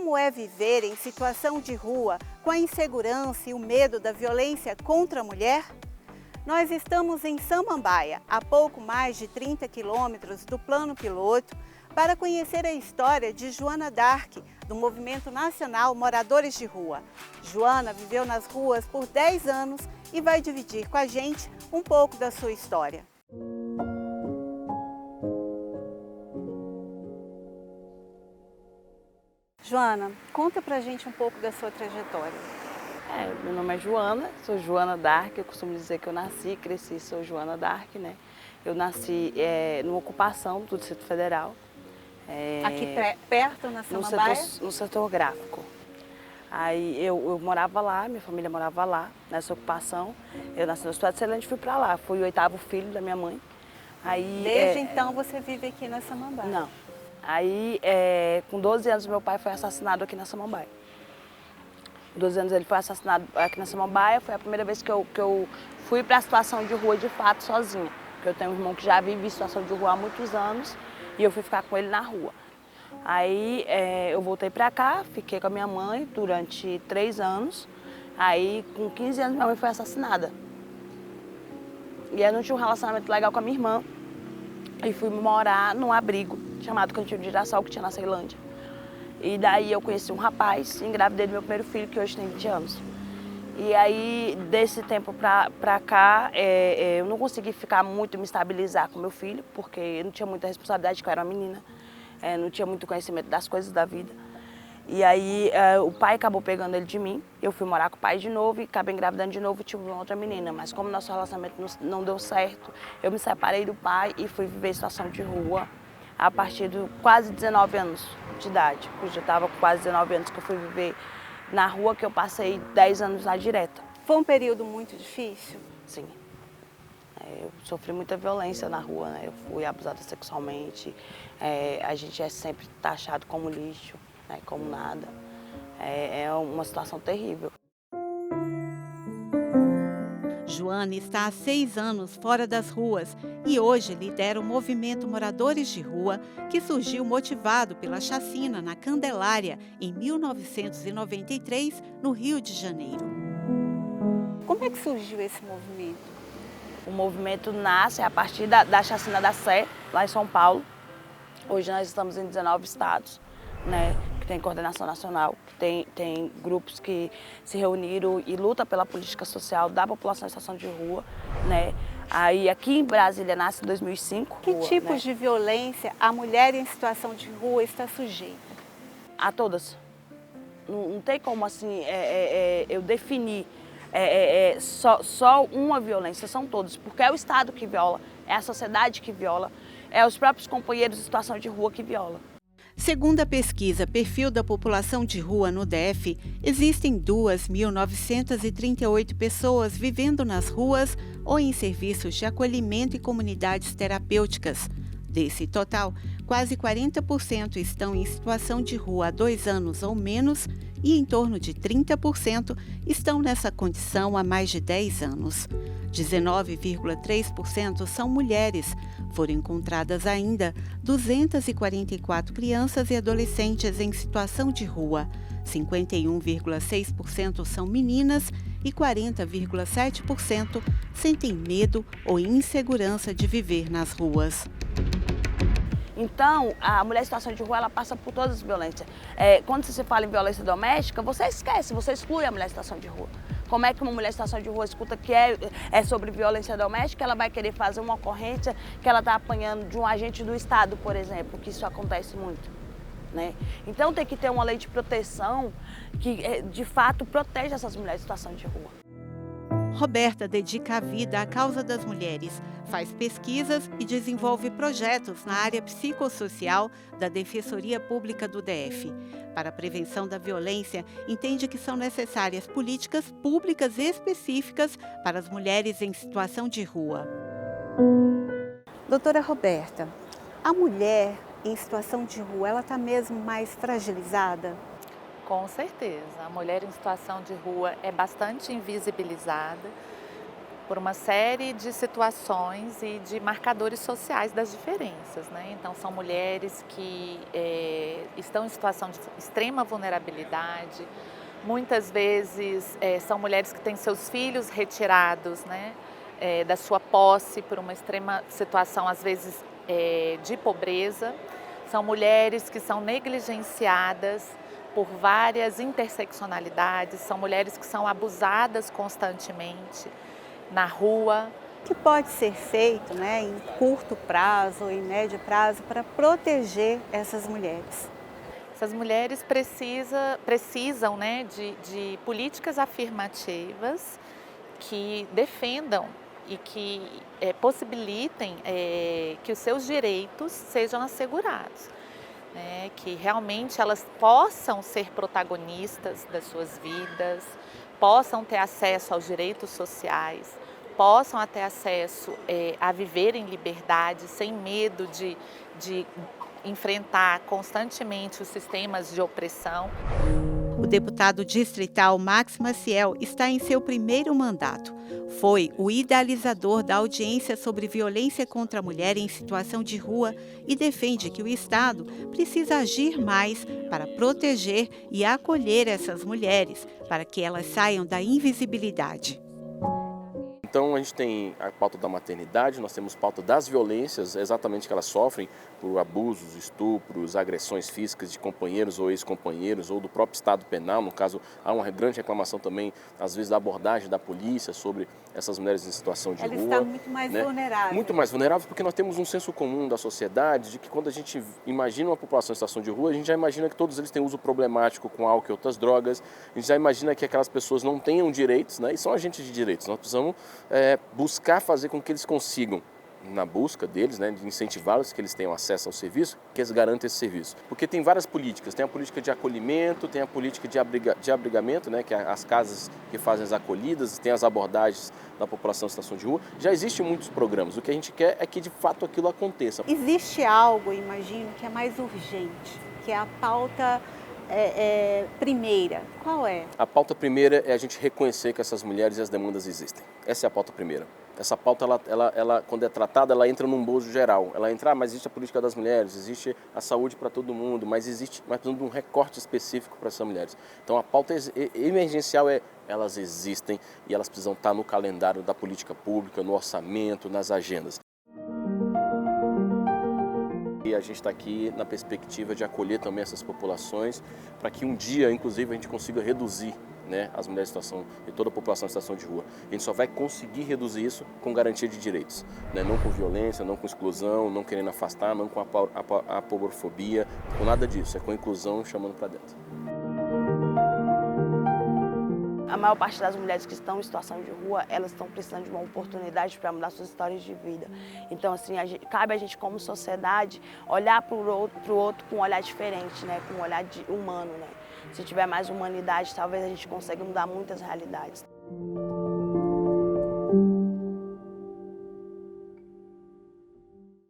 como é viver em situação de rua com a insegurança e o medo da violência contra a mulher? Nós estamos em Samambaia, a pouco mais de 30 quilômetros do Plano Piloto, para conhecer a história de Joana Dark, do Movimento Nacional Moradores de Rua. Joana viveu nas ruas por 10 anos e vai dividir com a gente um pouco da sua história. Joana, conta pra gente um pouco da sua trajetória. Meu nome é Joana, sou Joana Dark, eu costumo dizer que eu nasci e cresci, sou Joana Dark, né? Eu nasci numa ocupação do Distrito Federal. Aqui perto, na Samambaia? No setor gráfico. Aí eu morava lá, minha família morava lá, nessa ocupação. Eu nasci no Estado de Excelente e fui para lá, fui o 8º filho da minha mãe. Aí, Desde então você vive aqui na Samambaia? Não. Aí, com 12 anos, meu pai foi assassinado aqui na Samambaia. Com 12 anos ele foi assassinado aqui na Samambaia, foi a primeira vez que eu fui para a situação de rua de fato sozinha. Porque eu tenho um irmão que já vive em situação de rua há muitos anos e eu fui ficar com ele na rua. Aí eu voltei para cá, fiquei com a minha mãe durante 3 anos. Aí com 15 anos minha mãe foi assassinada. E eu não tinha um relacionamento legal com a minha irmã. E fui morar num abrigo chamado Cantinho de Girassol, que tinha na Ceilândia. E daí eu conheci um rapaz, engravidei do meu primeiro filho, que hoje tem 20 anos. E aí, desse tempo pra cá, eu não consegui ficar muito, me estabilizar com meu filho, porque eu não tinha muita responsabilidade, que eu era uma menina. Não tinha muito conhecimento das coisas da vida. E aí, o pai acabou pegando ele de mim, eu fui morar com o pai de novo e acabei engravidando de novo e tive uma outra menina. Mas como nosso relacionamento não deu certo, eu me separei do pai e fui viver em situação de rua a partir de quase 19 anos de idade. Eu já estava com quase 19 anos que eu fui viver na rua, que eu passei 10 anos lá direta. Foi um período muito difícil? Sim. Eu sofri muita violência na rua, né? Eu fui abusada sexualmente, a gente é sempre taxado como lixo, né? Como nada. É uma situação terrível. Joana está há 6 anos fora das ruas e hoje lidera o movimento Moradores de Rua, que surgiu motivado pela chacina na Candelária, em 1993, no Rio de Janeiro. Como é que surgiu esse movimento? O movimento nasce a partir da chacina da Sé, lá em São Paulo. Hoje nós estamos em 19 estados, né? Que tem coordenação nacional, tem grupos que se reuniram e lutam pela política social da população em situação de rua, né? Aí aqui em Brasília nasce em 2005. Que tipos de violência a mulher em situação de rua está sujeita? A todas. Não tem como assim eu definir só uma violência, são todas, porque é o Estado que viola, é a sociedade que viola, é os próprios companheiros em situação de rua que viola. Segundo a pesquisa Perfil da População de Rua no DF, existem 2.938 pessoas vivendo nas ruas ou em serviços de acolhimento e comunidades terapêuticas. Desse total, quase 40% estão em situação de rua há 2 anos ou menos e em torno de 30% estão nessa condição há mais de 10 anos. 19,3% são mulheres. Foram encontradas ainda 244 crianças e adolescentes em situação de rua. 51,6% são meninas e 40,7% sentem medo ou insegurança de viver nas ruas. Então, a mulher em situação de rua, ela passa por todas as violências. Quando você fala em violência doméstica, você esquece, você exclui a mulher em situação de rua. Como é que uma mulher em situação de rua escuta que é sobre violência doméstica, ela vai querer fazer uma ocorrência que ela está apanhando de um agente do Estado, por exemplo, que isso acontece muito, né? Então tem que ter uma lei de proteção que, de fato, protege essas mulheres em situação de rua. Roberta dedica a vida à causa das mulheres, faz pesquisas e desenvolve projetos na área psicossocial da Defensoria Pública do DF. Para a prevenção da violência, entende que são necessárias políticas públicas específicas para as mulheres em situação de rua. Doutora Roberta, a mulher em situação de rua, ela está mesmo mais fragilizada? Com certeza, a mulher em situação de rua é bastante invisibilizada. por uma série de situações e de marcadores sociais das diferenças, né? Então, são mulheres que estão em situação de extrema vulnerabilidade, muitas vezes são mulheres que têm seus filhos retirados, né, da sua posse por uma extrema situação, às vezes, de pobreza. São mulheres que são negligenciadas por várias interseccionalidades, são mulheres que são abusadas constantemente na rua. O que pode ser feito, né, em curto prazo ou em médio prazo para proteger essas mulheres? Essas mulheres precisam, né, de políticas afirmativas que defendam e que possibilitem que os seus direitos sejam assegurados. Que realmente elas possam ser protagonistas das suas vidas, possam ter acesso aos direitos sociais, possam ter acesso a viver em liberdade, sem medo de enfrentar constantemente os sistemas de opressão. O deputado distrital Max Maciel está em seu primeiro mandato. Foi o idealizador da audiência sobre violência contra a mulher em situação de rua e defende que o Estado precisa agir mais para proteger e acolher essas mulheres, para que elas saiam da invisibilidade. Então a gente tem a pauta da maternidade, nós temos pauta das violências, exatamente que elas sofrem por abusos, estupros, agressões físicas de companheiros ou ex-companheiros ou do próprio Estado penal. No caso, há uma grande reclamação também, às vezes, da abordagem da polícia sobre essas mulheres em situação de rua. Ela está muito mais vulnerável. Muito mais vulnerável porque nós temos um senso comum da sociedade de que quando a gente imagina uma população em situação de rua, a gente já imagina que todos eles têm uso problemático com álcool e outras drogas, a gente já imagina que aquelas pessoas não tenham direitos, né, e são agentes de direitos. Nós precisamos buscar fazer com que eles consigam, na busca deles, né, de incentivá-los, que eles tenham acesso ao serviço, que eles garantam esse serviço. Porque tem várias políticas, tem a política de acolhimento, tem a política de abrigamento, né, que é as casas que fazem as acolhidas, tem as abordagens da população em situação de rua. Já existem muitos programas, o que a gente quer é que de fato aquilo aconteça. Existe algo, imagino, que é mais urgente, que é a pauta primeira. Qual é? A pauta primeira é a gente reconhecer que essas mulheres e as demandas existem. Essa é a pauta primeira. Essa pauta, ela quando é tratada, ela entra num bojo geral. Ela entra, mas existe a política das mulheres, existe a saúde para todo mundo, mas precisamos de um recorte específico para essas mulheres. Então a pauta emergencial elas existem e elas precisam estar no calendário da política pública, no orçamento, nas agendas. E a gente está aqui na perspectiva de acolher também essas populações para que um dia, inclusive, a gente consiga reduzir, né, as mulheres em situação e toda a população em situação de rua. A gente só vai conseguir reduzir isso com garantia de direitos, né? Não com violência, não com exclusão, não querendo afastar, não com a apobofobia, com nada disso. É com inclusão chamando para dentro. A maior parte das mulheres que estão em situação de rua, elas estão precisando de uma oportunidade para mudar suas histórias de vida. Então, assim, cabe a gente como sociedade olhar para o outro com um olhar diferente, né? Com um olhar humano, né? Se tiver mais humanidade, talvez a gente consiga mudar muitas realidades.